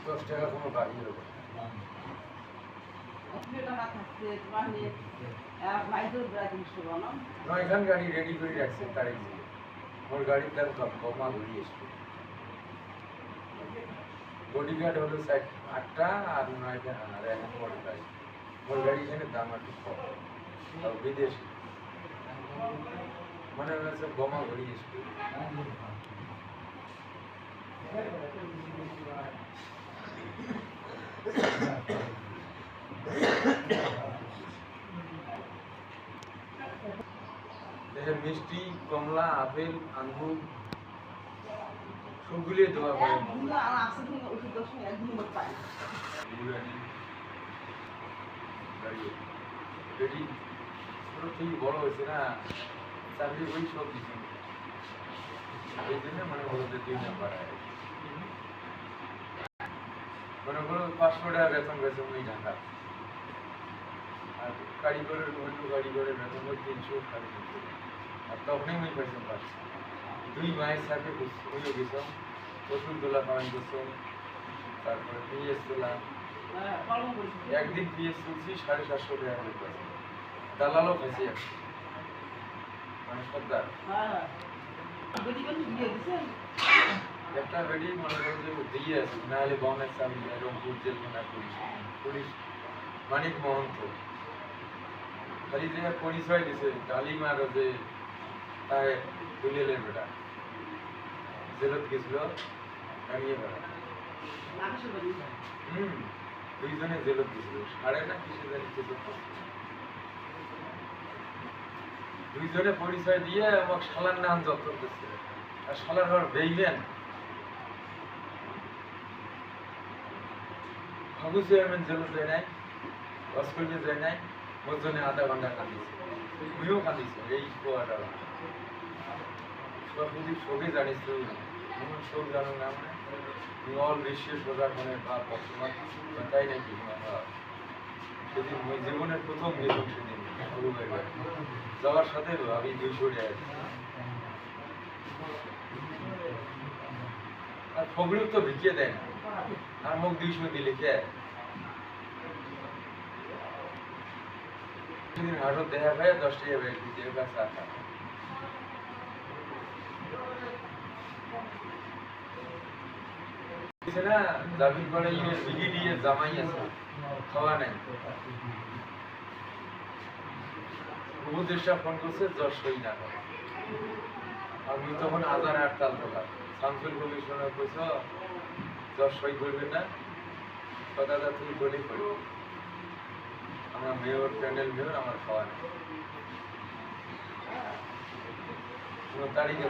10 টাকা কোনো বাড়ি হবে না এখান গাড়ি রেডি করে রাখছে তারিখ দিয়ে মোর গাড়ির দাম কম কমা ঘুরিয়ে এসছে বডিগার্ড হলো 8টা আর 9টা আর এখন মোর গাড়ি এখানে দাম একটু কম আর বিদেশি মনে হচ্ছে বোমা ঘুরিয়ে এসছে মিষ্টি কমলা আপেল আঙ্গুর সবগুলি দেওয়া হয় ঠিক বড় হয়েছে না চাকরি ওই সব দিচ্ছে এই জন্য মানে ওদের 2 নাম্বার মনে করো 500 টাকা বেতন ওই ঢাকা আর কারিগরের অন্য কারিগরের বেতন 300 350 আর তখনই আমি পয়সা পাচ্ছি 2 মাসের সাথে হয়ে গেছে ওষুধ তোলা খাওয়াই করছো তারপরে পিএস তোলা একদিন পিএস তুলছি 750 টাকা করে দালালও ফেসে আছে মানে সর্দার একটা বেডি মনে করো যে দিয়ে আছে না হলে বনের চাবি রংপুর জেল থানা পুলিশ মানিক মহন্ত খালি যে পরিচয় দিছে ডালিমার যে তাই দুলিয়ালের বেটা জেলত গেছিল দাঁড়িয়ে বেড়া দুইজনে জেলত গেছিল সাড়ে না কিসে জানি দুইজনে পরিচয় দিয়ে আমার শালার নাম যত্ন করছে আর শালার ঘর বেইবেন ফাগু চেয়ারম্যান জেলত যায় নাই হসপিটালে যায় নাই ওর জন্য আধা ঘন্টা কাঁদিয়েছে তুইও কাঁদিয়েছে এই পোয়াটা সব যদি শোকে জানিস তুই এমন শোক জানো না মানে অল বিশ্বের সোজা মানে ভাব তোমার তাই নাকি সেদিন জীবনের প্রথম গেলাম সেদিন যাওয়ার সাথে আমি 200 টাকা আর ফগড়িও তো ভিজিয়ে দেয় না আর মুখ 200 দিলে কে সেদিন হাটও দেখা পায় 10 টাকা ব্যাগ দিতে কাছে আসা না জাবির পরে বিগিডিয়ে জামাই আছে খাওয়া নাই উপদেষ্টা ফোন করছে জ্বর সই না আমি তখন আজার 8 তাল তোলা শামসুল কমিশনার কইছ জ্বর সই করবে না কথাটা তুই বলি করি আমার মেয়র প্যানেল মেয়র আমার খাওয়া নেই কোনো তারিখে